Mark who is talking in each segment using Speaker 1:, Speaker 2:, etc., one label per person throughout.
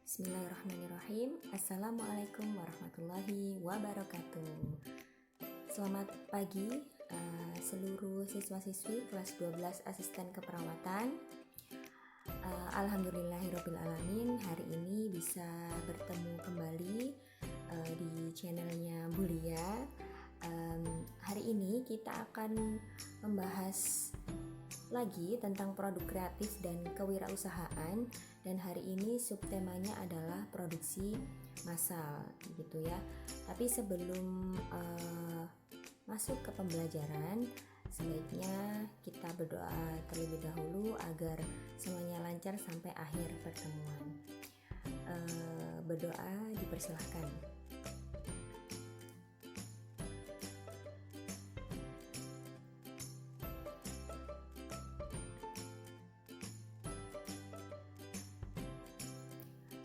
Speaker 1: Bismillahirrahmanirrahim. Assalamualaikum warahmatullahi wabarakatuh. Selamat pagi seluruh siswa-siswi kelas 12 asisten keperawatan. Alhamdulillahirrabbilalamin, hari ini bisa bertemu kembali di channelnya Bulia. Hari ini kita akan membahas lagi tentang produk kreatif dan kewirausahaan, dan hari ini subtemanya adalah produksi massal gitu ya. Tapi sebelum masuk ke pembelajaran, sebaiknya kita berdoa terlebih dahulu agar semuanya lancar sampai akhir pertemuan. Berdoa dipersilahkan.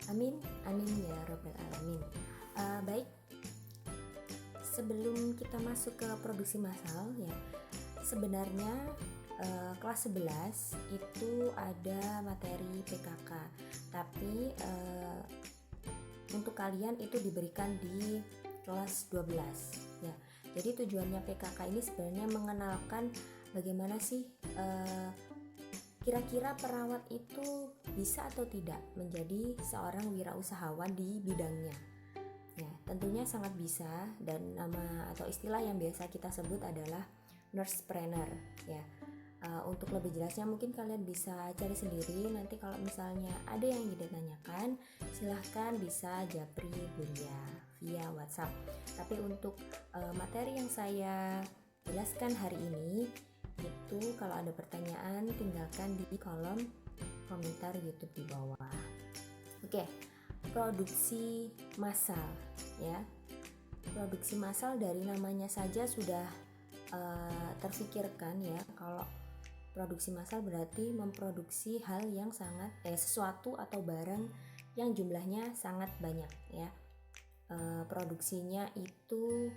Speaker 1: Amin, amin ya Rabbal Alamin. Baik, sebelum kita masuk ke produksi massal ya, sebenarnya kelas 11 itu ada materi PKK, tapi untuk kalian itu diberikan di kelas 12 ya. Jadi tujuannya PKK ini sebenarnya mengenalkan bagaimana sih kira-kira perawat itu bisa atau tidak menjadi seorang wirausahawan di bidangnya. Ya, tentunya sangat bisa, dan nama atau istilah yang biasa kita sebut adalah nursepreneur ya. Untuk lebih jelasnya mungkin kalian bisa cari sendiri. Nanti kalau misalnya ada yang ingin ditanyakan, silahkan bisa japri Bulia via WhatsApp. Tapi untuk materi yang saya jelaskan hari ini, itu kalau ada pertanyaan tinggalkan di kolom komentar YouTube di bawah. Oke, produksi massal ya. Produksi massal dari namanya saja sudah terfikirkan ya, kalau produksi massal berarti memproduksi hal yang sangat sesuatu atau barang yang jumlahnya sangat banyak ya. Produksinya itu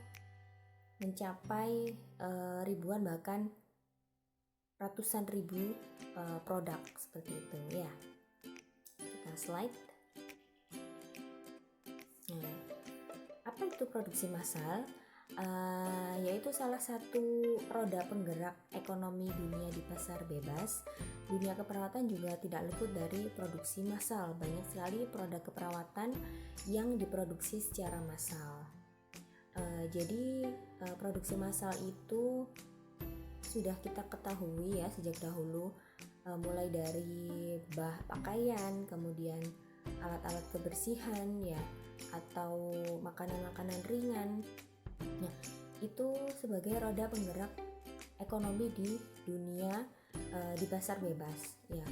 Speaker 1: mencapai ribuan bahkan ratusan ribu produk seperti itu ya. Kita slide. Nah, apa itu produksi massal? Yaitu salah satu roda penggerak ekonomi dunia di pasar bebas. Dunia keperawatan juga tidak luput dari produksi massal. Banyak sekali produk keperawatan yang diproduksi secara massal. Jadi produksi massal itu sudah kita ketahui ya sejak dahulu, mulai dari pakaian, kemudian alat-alat kebersihan ya, atau makanan-makanan ringan. Nah, itu sebagai roda penggerak ekonomi di dunia di pasar bebas ya.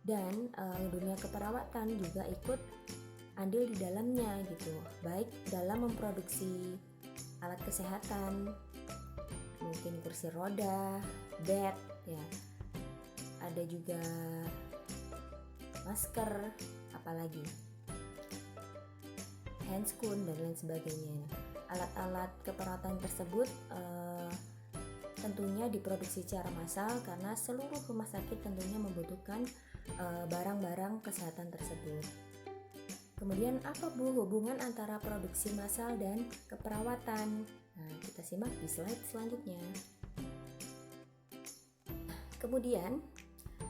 Speaker 1: Dan dunia keperawatan juga ikut andil di dalamnya gitu, baik dalam memproduksi alat kesehatan, mungkin kursi roda, bed ya, ada juga masker, apalagi handscoon dan lain sebagainya. Alat-alat keperawatan tersebut tentunya diproduksi secara massal karena seluruh rumah sakit tentunya membutuhkan barang-barang kesehatan tersebut. Kemudian apa hubungan antara produksi massal dan keperawatan? Nah, kita simak di slide selanjutnya. Kemudian,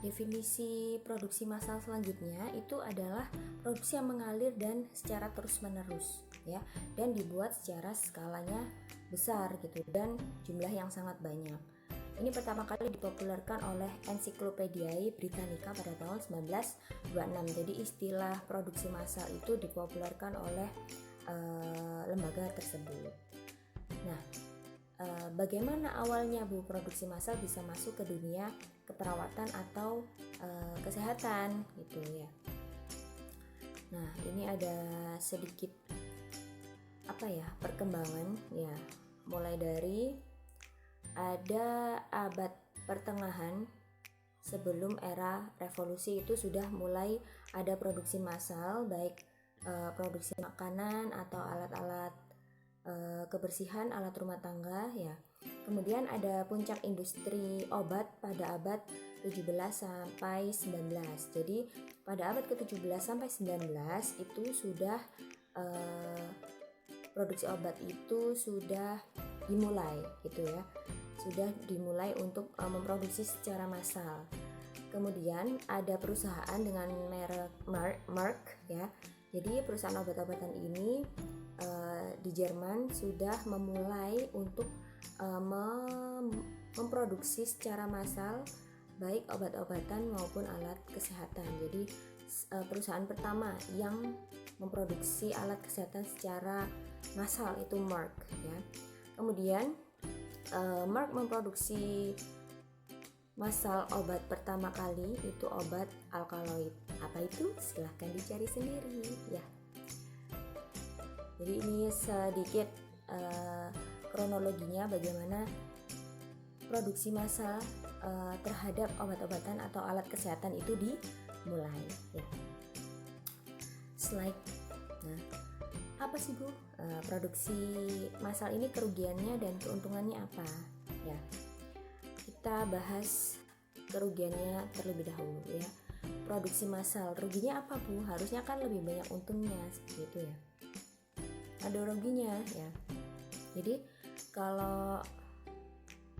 Speaker 1: definisi produksi massal selanjutnya itu adalah produksi yang mengalir dan secara terus-menerus ya, dan dibuat secara skalanya besar gitu dan jumlah yang sangat banyak. Ini pertama kali dipopulerkan oleh Encyclopediae Britannica pada tahun 1926. Jadi istilah produksi massal itu dipopulerkan oleh lembaga tersebut. Nah, bagaimana awalnya produksi massal bisa masuk ke dunia keperawatan atau kesehatan gitu ya. Nah, ini ada sedikit perkembangan ya, mulai dari ada abad pertengahan sebelum era revolusi itu sudah mulai ada produksi massal, baik produksi makanan atau alat-alat kebersihan, alat rumah tangga ya. Kemudian ada puncak industri obat pada abad 17 sampai 19. Jadi pada abad ke-17 sampai 19 itu sudah produksi obat itu sudah dimulai gitu ya. Sudah dimulai untuk memproduksi secara massal. Kemudian ada perusahaan dengan merek Merck ya. Jadi perusahaan obat-obatan ini di Jerman sudah memulai untuk memproduksi secara massal baik obat-obatan maupun alat kesehatan. Jadi perusahaan pertama yang memproduksi alat kesehatan secara massal itu Merck ya. Kemudian Merck memproduksi massal obat pertama kali itu obat alkaloid. Apa itu? Silahkan dicari sendiri ya. Jadi ini sedikit kronologinya bagaimana produksi massal terhadap obat-obatan atau alat kesehatan itu dimulai ya. Slide. Nah, apa sih Bu? Produksi massal ini kerugiannya dan keuntungannya apa? Ya. Kita bahas kerugiannya terlebih dahulu ya. Produksi massal, ruginya apa Bu? Harusnya kan lebih banyak untungnya seperti itu ya. Ada ruginya ya. Jadi kalau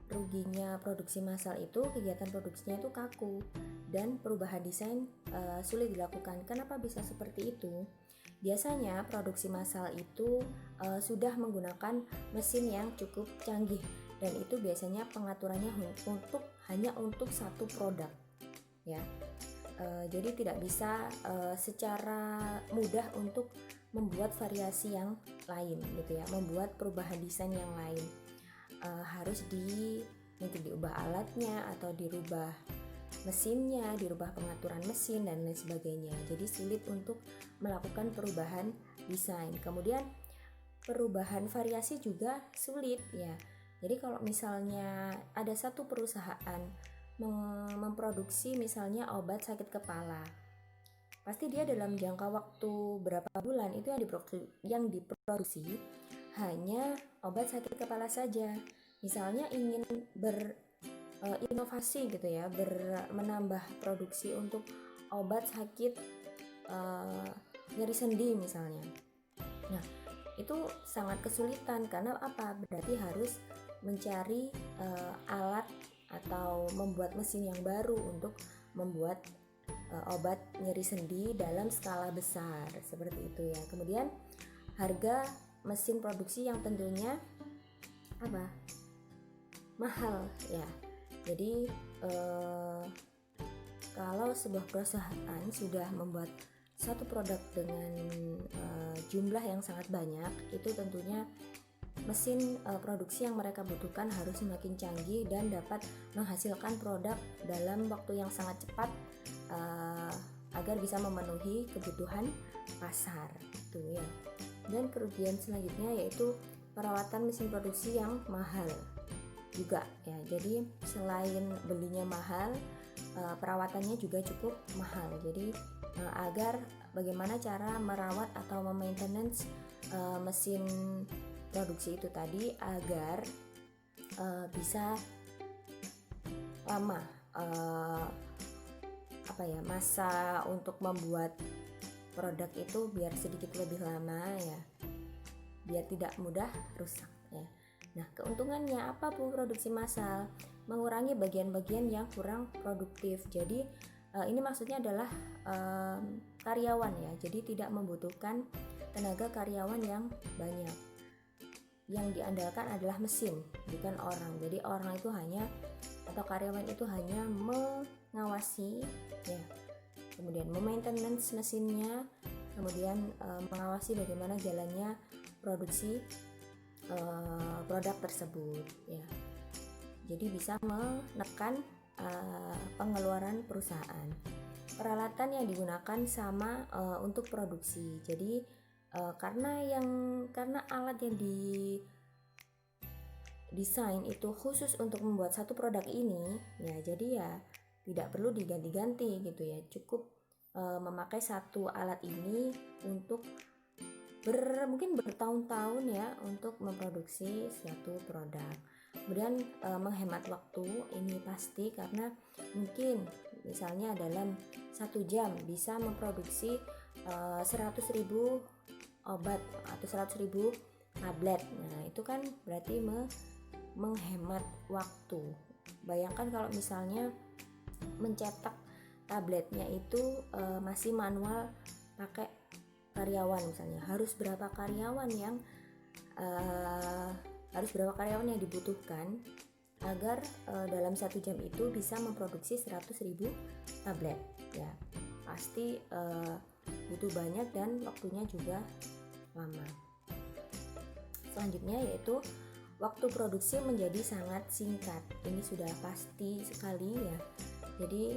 Speaker 1: ruginya produksi massal itu kegiatan produksinya itu kaku dan perubahan desain sulit dilakukan. Kenapa bisa seperti itu? Biasanya produksi massal itu sudah menggunakan mesin yang cukup canggih dan itu biasanya pengaturannya hanya untuk satu produk ya. Jadi tidak bisa secara mudah untuk membuat variasi yang lain gitu ya, membuat perubahan desain yang lain. Harus mungkin diubah alatnya atau dirubah mesinnya, dirubah pengaturan mesin dan lain sebagainya. Jadi sulit untuk melakukan perubahan desain. Kemudian perubahan variasi juga sulit ya. Jadi kalau misalnya ada satu perusahaan memproduksi misalnya obat sakit kepala, pasti dia dalam jangka waktu berapa bulan itu yang diproduksi hanya obat sakit kepala saja. Misalnya ingin berinovasi gitu ya, menambah produksi untuk obat sakit nyeri sendi misalnya. Nah, itu sangat kesulitan karena apa? Berarti harus mencari alat atau membuat mesin yang baru untuk membuat obat nyeri sendi dalam skala besar seperti itu ya. Kemudian harga mesin produksi yang tentunya mahal ya. Jadi kalau sebuah perusahaan sudah membuat satu produk dengan jumlah yang sangat banyak, itu tentunya mesin produksi yang mereka butuhkan harus semakin canggih dan dapat menghasilkan produk dalam waktu yang sangat cepat agar bisa memenuhi kebutuhan pasar itu ya. Dan kerugian selanjutnya yaitu perawatan mesin produksi yang mahal juga ya. Jadi selain belinya mahal, perawatannya juga cukup mahal. Jadi agar bagaimana cara merawat atau memaintenance mesin produksi itu tadi agar bisa lama masa untuk membuat produk itu biar sedikit lebih lama ya, biar tidak mudah rusak ya. Nah, keuntungannya apa Bu produksi massal? Mengurangi bagian-bagian yang kurang produktif. Jadi ini maksudnya adalah karyawan ya. Jadi tidak membutuhkan tenaga karyawan yang banyak. Yang diandalkan adalah mesin, bukan orang. Jadi orang itu atau karyawan itu hanya mengawasi ya. Kemudian memaintenance mesinnya, kemudian mengawasi bagaimana jalannya produksi produk tersebut ya. Jadi bisa menekan pengeluaran perusahaan. Peralatan yang digunakan sama untuk produksi. Jadi karena alat yang didesain itu khusus untuk membuat satu produk ini ya, jadi ya tidak perlu diganti-ganti gitu ya. Cukup memakai satu alat ini untuk mungkin bertahun-tahun ya untuk memproduksi suatu produk. Kemudian menghemat waktu ini pasti, karena mungkin misalnya dalam 1 jam bisa memproduksi 100.000 obat atau 100.000 tablet. Nah itu kan berarti menghemat waktu. Bayangkan kalau misalnya mencetak tabletnya itu masih manual pakai karyawan, misalnya harus berapa karyawan yang dibutuhkan agar dalam 1 jam itu bisa memproduksi 100.000 tablet. Ya pasti butuh banyak dan waktunya juga lama. Selanjutnya yaitu waktu produksi menjadi sangat singkat. Ini sudah pasti sekali ya. Jadi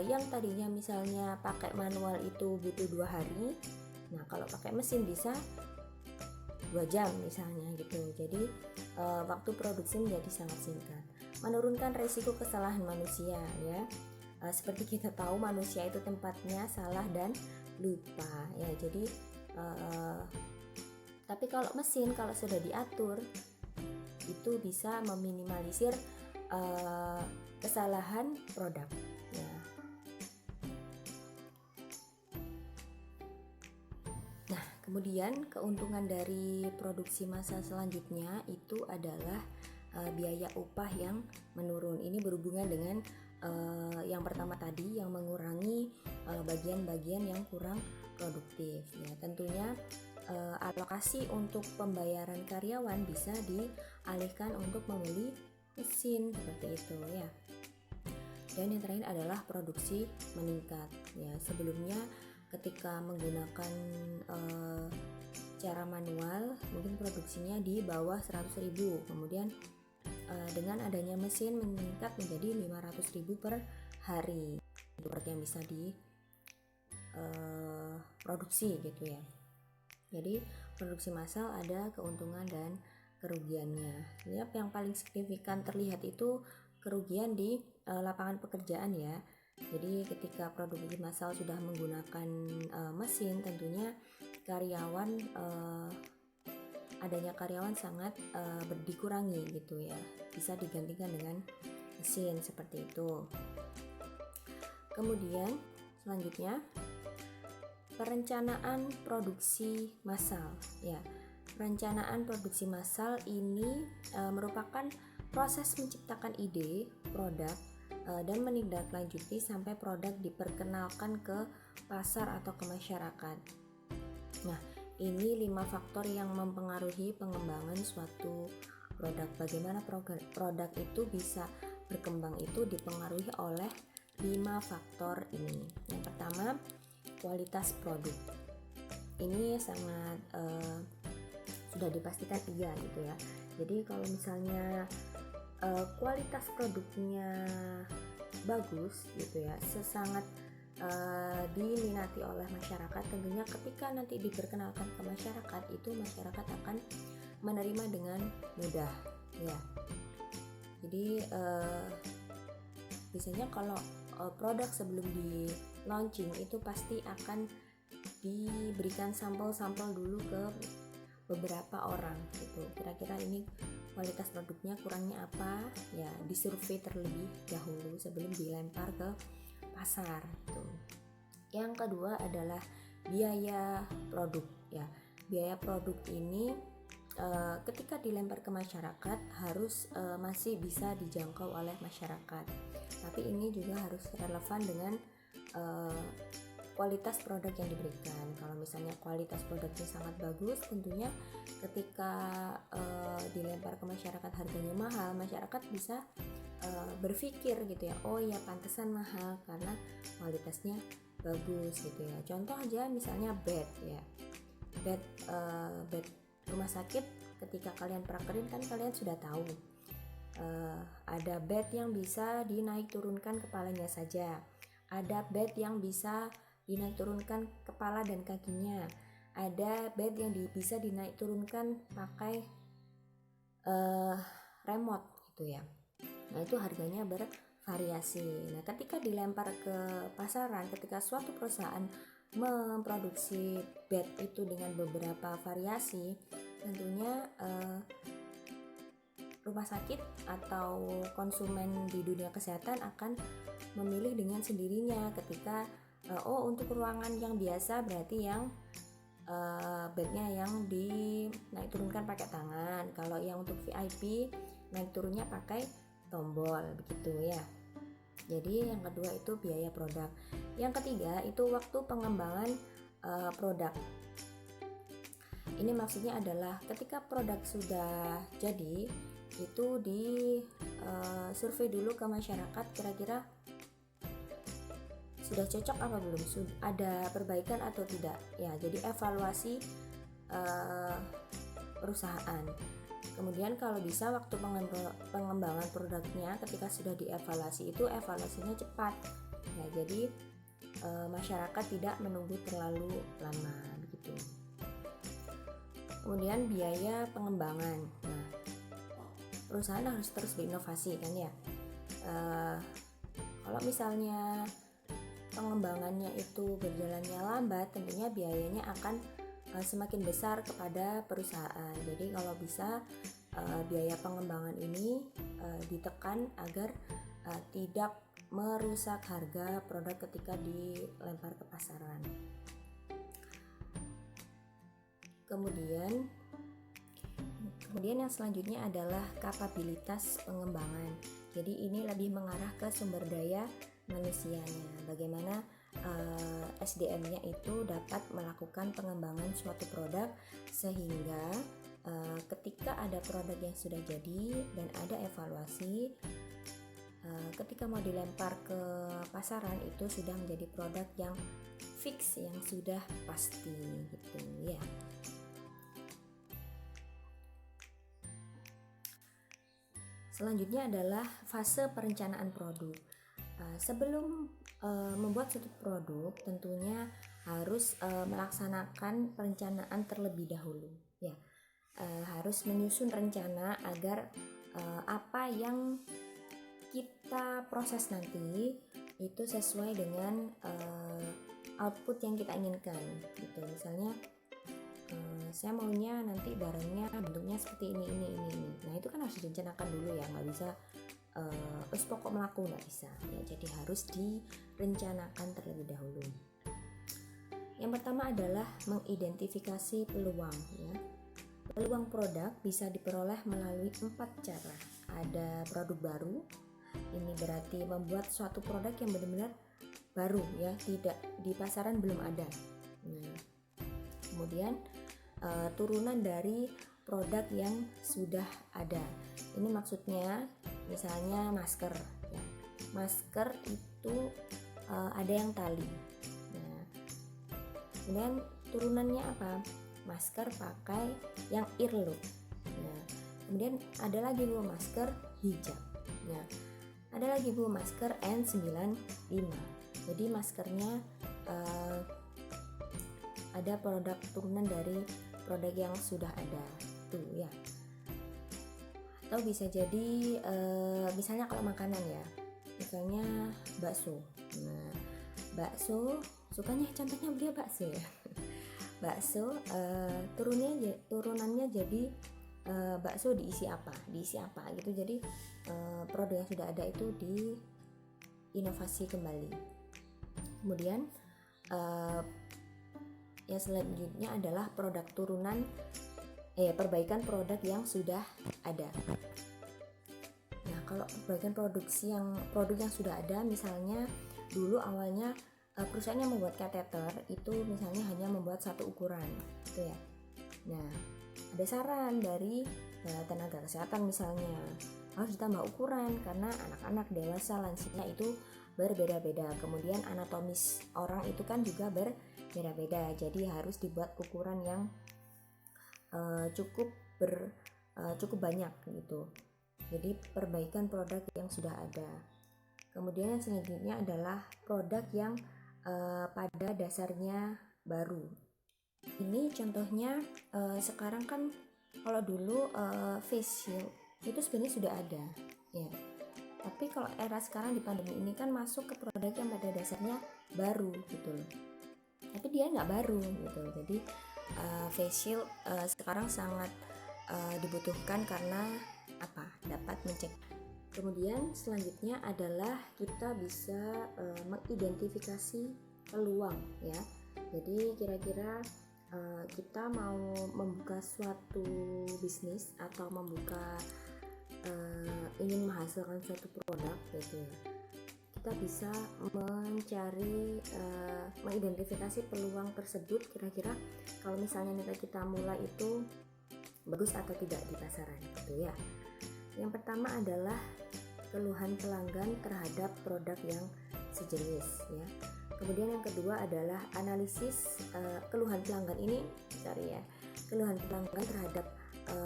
Speaker 1: yang tadinya misalnya pakai manual itu butuh 2 hari, nah kalau pakai mesin bisa 2 jam misalnya gitu. Jadi waktu produksi menjadi sangat singkat. Menurunkan resiko kesalahan manusia ya. Seperti kita tahu manusia itu tempatnya salah dan lupa ya. Jadi tapi kalau mesin kalau sudah diatur itu bisa meminimalisir kesalahan produk ya. Nah, kemudian keuntungan dari produksi massal selanjutnya itu adalah biaya upah yang menurun. Ini berhubungan dengan yang pertama tadi, yang mengurangi bagian-bagian yang kurang produktif ya. Tentunya alokasi untuk pembayaran karyawan bisa dialihkan untuk membeli mesin seperti itu ya. Dan yang terakhir adalah produksi meningkat ya. Sebelumnya ketika menggunakan cara manual mungkin produksinya di bawah 100.000, kemudian dengan adanya mesin meningkat menjadi 500.000 per hari seperti yang bisa produksi gitu ya. Jadi produksi massal ada keuntungan dan kerugiannya. Yang paling signifikan terlihat itu kerugian di lapangan pekerjaan ya. Jadi ketika produksi massal sudah menggunakan mesin, tentunya adanya karyawan sangat dikurangi gitu ya. Bisa digantikan dengan mesin seperti itu. Kemudian selanjutnya perencanaan produksi massal ya. Perencanaan produksi massal ini merupakan proses menciptakan ide produk dan menindaklanjuti sampai produk diperkenalkan ke pasar atau ke masyarakat. Nah, ini 5 faktor yang mempengaruhi pengembangan suatu produk. Bagaimana produk itu bisa berkembang itu dipengaruhi oleh 5 faktor ini. Yang pertama, kualitas produk. Ini sangat sudah dipastikan iya gitu ya. Jadi kalau misalnya kualitas produknya bagus gitu ya, sangat diminati oleh masyarakat, tentunya ketika nanti diperkenalkan ke masyarakat itu masyarakat akan menerima dengan mudah ya. Jadi biasanya kalau produk sebelum di launching itu pasti akan diberikan sampel-sampel dulu ke beberapa orang gitu. Kira-kira ini kualitas produknya kurangnya apa ya, disurvei terlebih dahulu sebelum dilempar ke pasar gitu. Yang kedua adalah biaya produk ya. Biaya produk ini ketika dilempar ke masyarakat harus masih bisa dijangkau oleh masyarakat. Tapi ini juga harus relevan dengan kualitas produk yang diberikan. Kalau misalnya kualitas produknya sangat bagus, tentunya ketika dilempar ke masyarakat harganya mahal, masyarakat bisa berpikir gitu ya, oh ya pantesan mahal karena kualitasnya bagus gitu ya. Contoh aja misalnya bed ya, bed rumah sakit. Ketika kalian prakerin kan kalian sudah tahu ada bed yang bisa dinaik turunkan kepalanya saja, ada bed yang bisa dinaik turunkan kepala dan kakinya, ada bed yang bisa dinaik turunkan pakai remote gitu ya. Nah itu harganya bervariasi. Nah ketika dilempar ke pasaran, ketika suatu perusahaan memproduksi bed itu dengan beberapa variasi, tentunya rumah sakit atau konsumen di dunia kesehatan akan memilih dengan sendirinya ketika oh untuk ruangan yang biasa berarti yang bednya yang naik turunkan pakai tangan. Kalau yang untuk VIP naik turunnya pakai tombol begitu ya. Jadi yang kedua itu biaya produk. Yang ketiga itu waktu pengembangan produk. Ini maksudnya adalah ketika produk sudah jadi itu di survei dulu ke masyarakat kira-kira sudah cocok apa belum, ada perbaikan atau tidak ya. Jadi evaluasi perusahaan. Kemudian kalau bisa waktu pengembangan produknya ketika sudah dievaluasi itu evaluasinya cepat ya, jadi masyarakat tidak menunggu terlalu lama begitu. Kemudian biaya pengembangan. Nah, perusahaan harus terus berinovasi kan ya. Kalau misalnya pengembangannya itu berjalannya lambat, tentunya biayanya akan semakin besar kepada perusahaan. Jadi kalau bisa biaya pengembangan ini ditekan agar tidak merusak harga produk ketika dilempar ke pasaran. Kemudian yang selanjutnya adalah kapabilitas pengembangan. Jadi ini lebih mengarah ke sumber daya manusianya, bagaimana SDM-nya itu dapat melakukan pengembangan suatu produk sehingga ketika ada produk yang sudah jadi dan ada evaluasi, ketika mau dilempar ke pasaran itu sudah menjadi produk yang fix, yang sudah pasti gitu ya. Selanjutnya adalah fase perencanaan produk. Sebelum membuat suatu produk tentunya harus melaksanakan perencanaan terlebih dahulu ya. Harus menyusun rencana agar apa yang kita proses nanti itu sesuai dengan output yang kita inginkan gitu. Misalnya saya maunya nanti barangnya bentuknya seperti ini. Nah itu kan harus direncanakan dulu ya, nggak bisa terus pokok melaku, nggak bisa ya. Jadi harus direncanakan terlebih dahulu. Yang pertama adalah mengidentifikasi peluang ya. Peluang produk bisa diperoleh melalui 4 cara. Ada produk baru, ini berarti membuat suatu produk yang benar-benar baru ya, tidak di pasaran belum ada. Kemudian turunan dari produk yang sudah ada. Ini maksudnya misalnya masker ya. Masker itu ada yang tali. Nah, kemudian turunannya apa? Masker pakai yang earlobe. Nah, kemudian ada lagi masker hijab. Nah, ada lagi masker N95. Jadi maskernya ada produk turunan dari produk yang sudah ada tuh ya. Atau bisa jadi misalnya kalau makanan ya, misalnya bakso. Nah, bakso sukanya contohnya beli bakso ya. Bakso turunannya jadi bakso diisi apa gitu. Jadi produk yang sudah ada itu diinovasi kembali. Kemudian yang selanjutnya adalah produk turunan perbaikan produk yang sudah ada. Nah, kalau perbaikan produk yang sudah ada, misalnya dulu awalnya perusahaan yang membuat kateter itu misalnya hanya membuat satu ukuran gitu ya. Nah, ada saran dari tenaga kesehatan misalnya harus ditambah ukuran karena anak-anak, dewasa, lansia itu berbeda-beda. Kemudian anatomis orang itu kan juga berbeda-beda. Jadi harus dibuat ukuran yang cukup banyak gitu. Jadi perbaikan produk yang sudah ada. Kemudian yang selanjutnya adalah produk yang pada dasarnya baru. Ini contohnya sekarang kan kalau dulu face shield itu sebenarnya sudah ada ya. Tapi kalau era sekarang di pandemi ini kan masuk ke produk yang pada dasarnya baru gitu loh. Tapi dia nggak baru gitu. Jadi face shield sekarang sangat dibutuhkan karena dapat mencek. Kemudian selanjutnya adalah kita bisa mengidentifikasi peluang ya. Jadi kira-kira kita mau membuka suatu bisnis atau ingin menghasilkan suatu produk gitu ya. Kita bisa mencari mengidentifikasi peluang tersebut, kira-kira kalau misalnya kita mulai itu bagus atau tidak di pasaran gitu ya. Yang pertama adalah keluhan pelanggan terhadap produk yang sejenis ya. Kemudian yang kedua adalah analisis keluhan pelanggan ini, keluhan pelanggan terhadap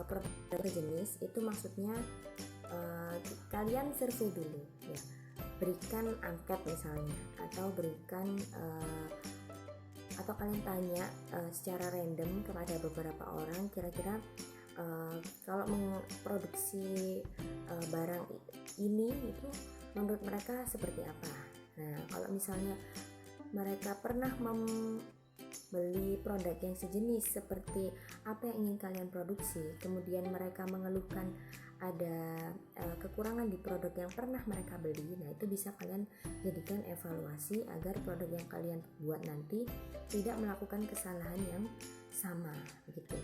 Speaker 1: produk sejenis itu maksudnya kalian survei dulu ya, berikan angket misalnya, atau atau kalian tanya secara random kepada beberapa orang, kira-kira kalau memproduksi barang ini itu menurut mereka seperti apa. Nah, kalau misalnya mereka pernah membeli produk yang sejenis seperti apa yang ingin kalian produksi, kemudian mereka mengeluhkan ada kekurangan di produk yang pernah mereka beli, nah itu bisa kalian jadikan evaluasi agar produk yang kalian buat nanti tidak melakukan kesalahan yang sama gitu.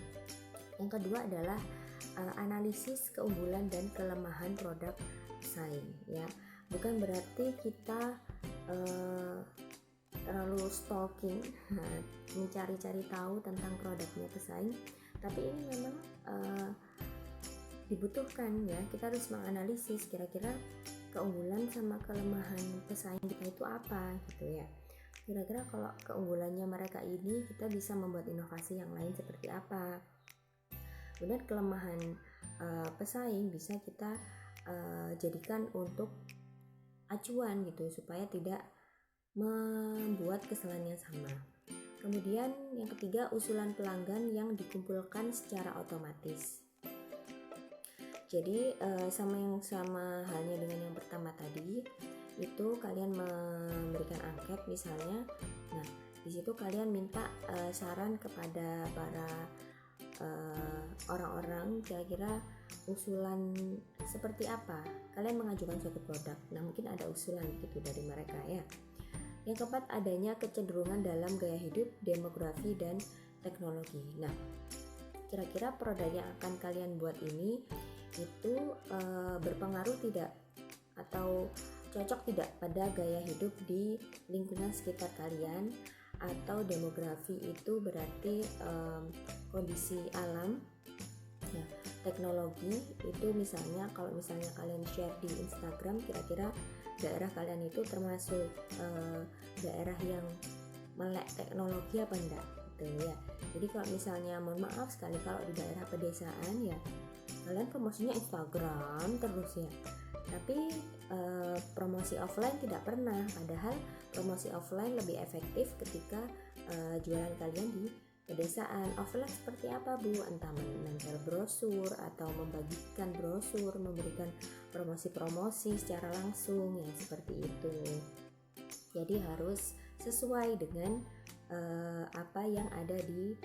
Speaker 1: Yang kedua adalah analisis keunggulan dan kelemahan produk pesaing ya. Bukan berarti kita terlalu stalking mencari-cari tahu tentang produknya pesaing, tapi ini memang dibutuhkan ya. Kita harus menganalisis kira-kira keunggulan sama kelemahan pesaing kita itu apa gitu ya. Kira-kira kalau keunggulannya mereka ini, kita bisa membuat inovasi yang lain seperti apa. Kemudian kelemahan pesaing bisa kita jadikan untuk acuan gitu, supaya tidak membuat kesalahan yang sama. Kemudian yang ketiga, usulan pelanggan yang dikumpulkan secara otomatis. Jadi sama halnya dengan yang pertama tadi, itu kalian memberikan angket misalnya. Nah, di situ kalian minta saran kepada para orang-orang, kira-kira usulan seperti apa. Kalian mengajukan suatu produk, nah mungkin ada usulan gitu dari mereka ya. Yang keempat, adanya kecenderungan dalam gaya hidup, demografi, dan teknologi. Nah, kira-kira produk yang akan kalian buat ini itu berpengaruh tidak atau cocok tidak pada gaya hidup di lingkungan sekitar kalian. Atau demografi itu berarti kondisi alam ya. Teknologi itu misalnya, kalau misalnya kalian share di Instagram, kira-kira daerah kalian itu termasuk daerah yang melek teknologi apa enggak gitu ya. Jadi kalau misalnya, mohon maaf sekali, kalau di daerah pedesaan ya kalian promosinya Instagram terus ya, tapi promosi offline tidak pernah. Padahal promosi offline lebih efektif ketika jualan kalian di pedesaan. Offline seperti apa Bu? Entah menempel brosur atau membagikan brosur, memberikan promosi-promosi secara langsung ya, seperti itu. Jadi harus sesuai dengan apa yang ada di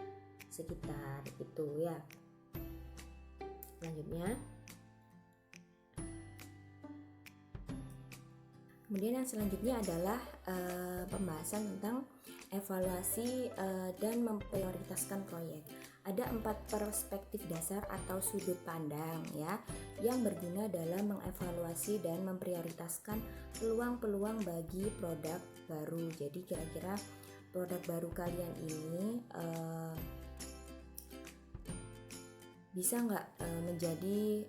Speaker 1: sekitar itu ya. Selanjutnya, kemudian yang selanjutnya adalah pembahasan tentang evaluasi dan memprioritaskan proyek. Ada 4 perspektif dasar atau sudut pandang ya, yang berguna dalam mengevaluasi dan memprioritaskan peluang-peluang bagi produk baru. Jadi kira-kira produk baru kalian ini bisa nggak menjadi,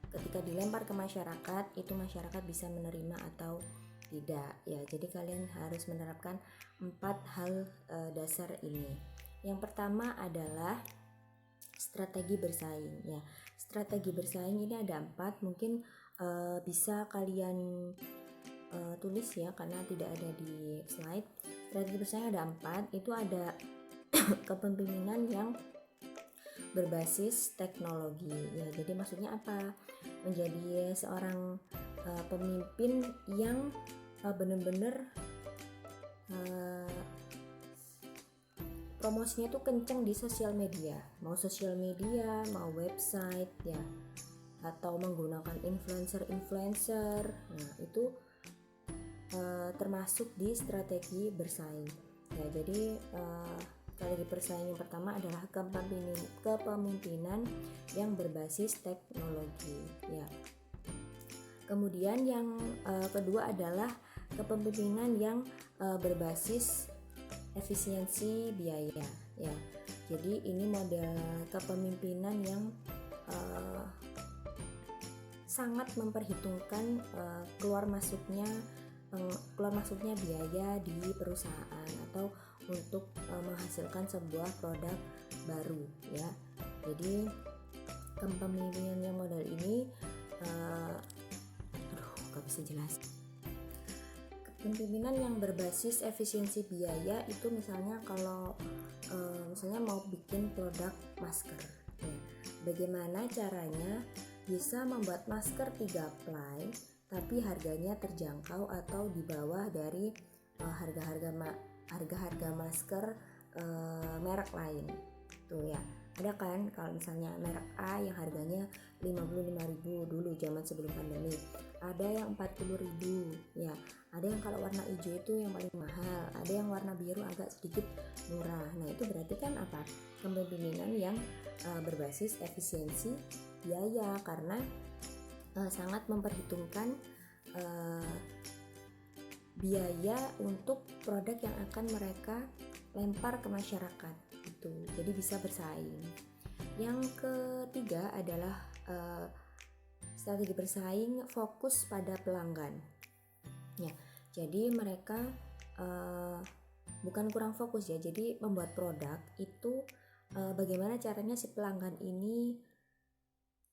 Speaker 1: ketika dilempar ke masyarakat, itu masyarakat bisa menerima atau tidak ya. Jadi kalian harus menerapkan 4 hal dasar ini. Yang pertama adalah strategi bersaing ya. Strategi bersaing ini ada 4, mungkin bisa kalian tulis ya, karena tidak ada di slide. Strategi bersaing ada 4, itu ada kepemimpinan yang berbasis teknologi ya. Jadi maksudnya apa? Menjadi seorang pemimpin yang benar-benar promosinya tuh kenceng di sosial media, mau sosial media, mau website ya. atau menggunakan influencer. Nah, itu termasuk di strategi bersaing. Ya, jadi strategi bersaing yang pertama adalah kepemimpinan yang berbasis teknologi. Ya. Kemudian yang kedua adalah kepemimpinan yang berbasis efisiensi biaya. Ya, jadi ini model kepemimpinan yang sangat memperhitungkan keluar masuknya biaya di perusahaan atau untuk menghasilkan sebuah produk baru, ya. Jadi kepemimpinan yang model ini gak bisa jelas. Kepemimpinan yang berbasis efisiensi biaya itu misalnya kalau misalnya mau bikin produk masker, ya. Bagaimana caranya bisa membuat masker 3 ply tapi harganya terjangkau atau di bawah dari harga-harga masker merek lain tuh, ya. Ada kan kalau misalnya merek A yang harganya 55.000 dulu zaman sebelum pandemi, ada yang 40.000, ya. Ada yang kalau warna hijau itu yang paling mahal, ada yang warna biru agak sedikit murah. Nah, itu berarti kan apa? Kepemimpinan yang berbasis efisiensi biaya, karena sangat memperhitungkan biaya untuk produk yang akan mereka lempar ke masyarakat itu. Jadi bisa bersaing. Yang ketiga adalah strategi bersaing fokus pada pelanggan. Ya, jadi mereka bukan kurang fokus, ya. Jadi membuat produk itu bagaimana caranya si pelanggan ini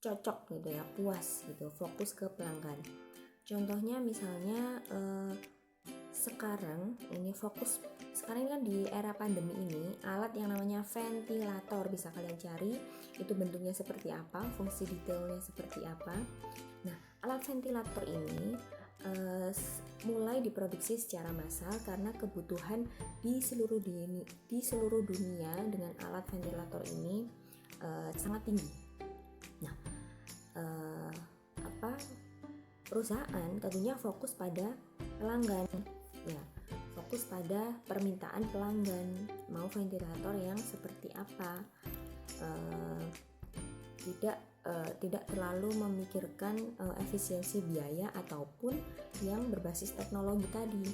Speaker 1: cocok gitu, ya, puas gitu, fokus ke pelanggan. Contohnya misalnya sekarang kan di era pandemi ini alat yang namanya ventilator bisa kalian cari, itu bentuknya seperti apa, fungsi detailnya seperti apa. Nah, alat ventilator ini mulai diproduksi secara massal karena kebutuhan di seluruh dunia dengan alat ventilator ini sangat tinggi. Nah, perusahaan tentunya fokus pada pelanggan, ya, fokus pada permintaan pelanggan, mau ventilator yang seperti apa, tidak terlalu memikirkan efisiensi biaya ataupun yang berbasis teknologi tadi,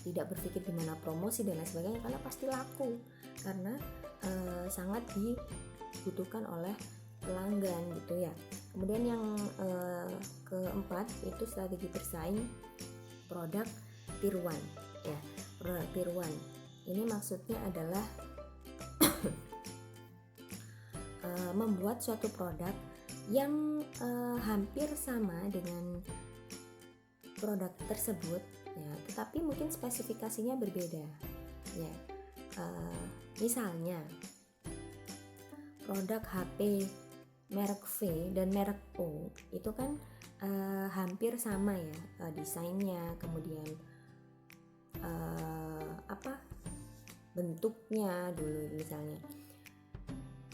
Speaker 1: tidak berpikir gimana promosi dan lain sebagainya, karena pasti laku, karena sangat dibutuhkan oleh pelanggan gitu, ya. Kemudian yang keempat itu strategi bersaing produk tier 1, ya. Produk tier 1 ini maksudnya adalah membuat suatu produk yang hampir sama dengan produk tersebut, ya, tetapi mungkin spesifikasinya berbeda, ya. Misalnya produk HP merek V dan merek O itu kan hampir sama, ya, desainnya, kemudian bentuknya dulu misalnya,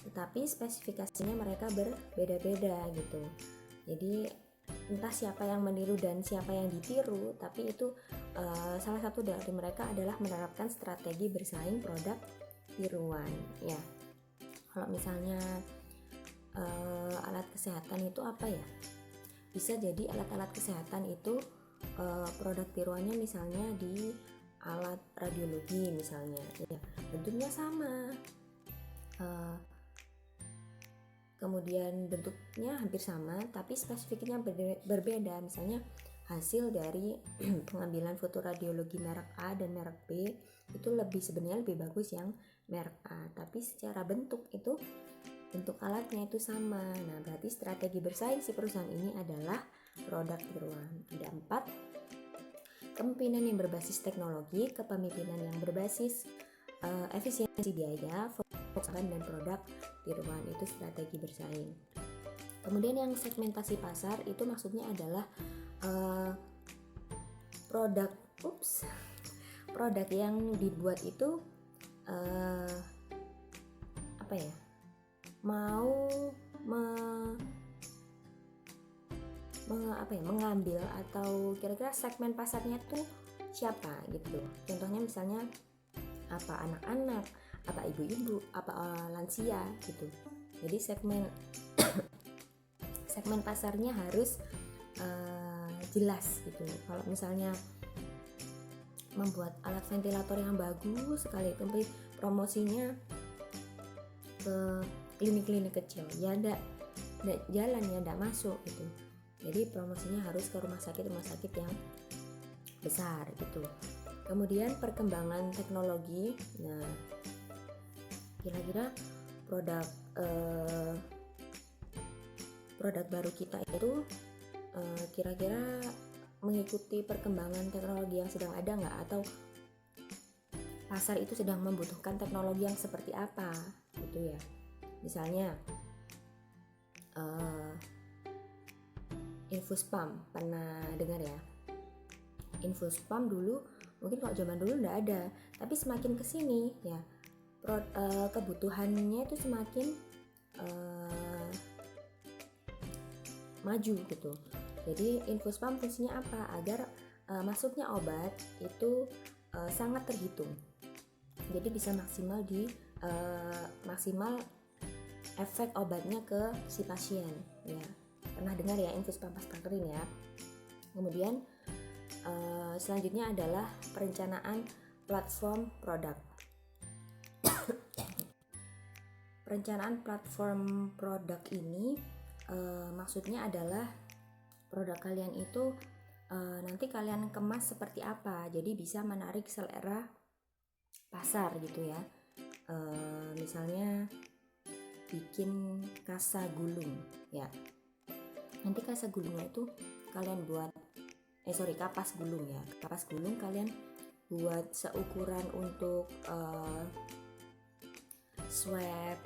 Speaker 1: tetapi spesifikasinya mereka berbeda-beda gitu. Jadi entah siapa yang meniru dan siapa yang ditiru, tapi itu salah satu dari mereka adalah menerapkan strategi bersaing produk tiruan, ya. Kalau misalnya alat kesehatan itu apa, ya? Bisa jadi alat-alat kesehatan itu produk tiruannya misalnya di alat radiologi misalnya, ya, bentuknya sama, kemudian bentuknya hampir sama tapi spesifiknya berbeda. Misalnya hasil dari pengambilan foto radiologi merek A dan merek B itu sebenarnya lebih bagus yang merek A, tapi secara bentuk alatnya itu sama. Nah, berarti strategi bersaing si perusahaan ini adalah produk tiruan. Ada 4: kepemimpinan yang berbasis teknologi, kepemimpinan yang berbasis efisiensi biaya, fokus dan produk tiruan, itu strategi bersaing. Kemudian yang segmentasi pasar itu maksudnya adalah produk yang dibuat itu mau mengambil atau kira-kira segmen pasarnya tuh siapa gitu. Contohnya misalnya apa anak-anak, apa ibu-ibu, apa lansia gitu. Jadi segmen pasarnya harus jelas gitu. Kalau misalnya membuat alat ventilator yang bagus sekali, tapi promosinya ke klinik-klinik kecil, ya enggak jalan, ya enggak masuk gitu. Jadi promosinya harus ke rumah sakit yang besar gitu. Kemudian perkembangan teknologi. Nah, kira-kira produk baru kita itu kira-kira mengikuti perkembangan teknologi yang sedang ada nggak, atau pasar itu sedang membutuhkan teknologi yang seperti apa gitu ya. Misalnya infus pump, pernah dengar ya? Infus pump dulu mungkin kalau zaman dulu nggak ada, tapi semakin kesini ya kebutuhannya itu semakin maju gitu. Jadi infus pump fungsinya apa? Agar masuknya obat itu sangat terhitung. Jadi bisa maksimal efek obatnya ke si pasien ya. Pernah dengar ya infus pump aspirin ya. Kemudian selanjutnya adalah perencanaan platform produk. Perencanaan platform produk ini maksudnya adalah produk kalian itu nanti kalian kemas seperti apa, jadi bisa menarik selera pasar gitu ya. Misalnya bikin kasa gulung ya, nanti kasa gulungnya itu kalian buat kapas gulung ya, kapas gulung kalian buat seukuran untuk swab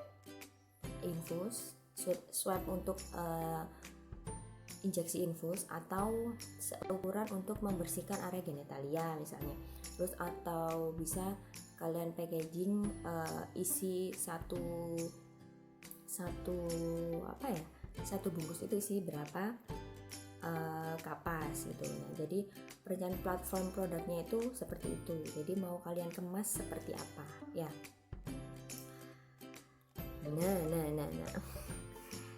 Speaker 1: untuk injeksi infus, atau seukuran untuk membersihkan area genitalia misalnya. Terus atau bisa kalian packaging isi satu bungkus itu isi berapa kapas gitu. Nah, jadi perencanaan platform produknya itu seperti itu. Jadi mau kalian kemas seperti apa ya. Nah.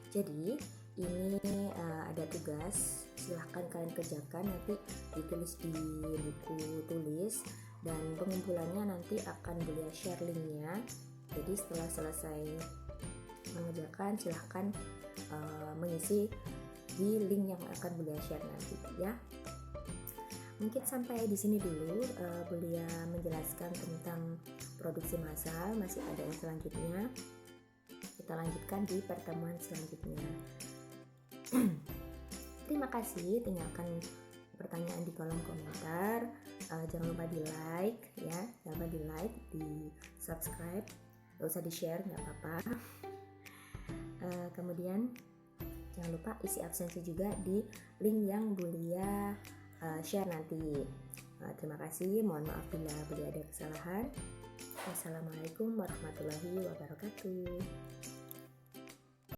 Speaker 1: Jadi ini ada tugas, silahkan kalian kerjakan, nanti ditulis di buku tulis, dan pengumpulannya nanti akan Bulia share linknya. Jadi setelah selesai mengerjakan, silahkan mengisi di link yang akan Bulia share nanti ya. Mungkin sampai di sini dulu Bulia menjelaskan tentang produksi massal. Masih ada yang selanjutnya, kita lanjutkan di pertemuan selanjutnya. Terima kasih, tinggalkan pertanyaan di kolom komentar. Jangan lupa di like ya, jangan lupa di like, di subscribe, gak usah di share, nggak apa-apa. Kemudian jangan lupa isi absensi juga di link yang Bulia share nanti. Terima kasih, mohon maaf bila ada kesalahan. Wassalamualaikum warahmatullahi wabarakatuh.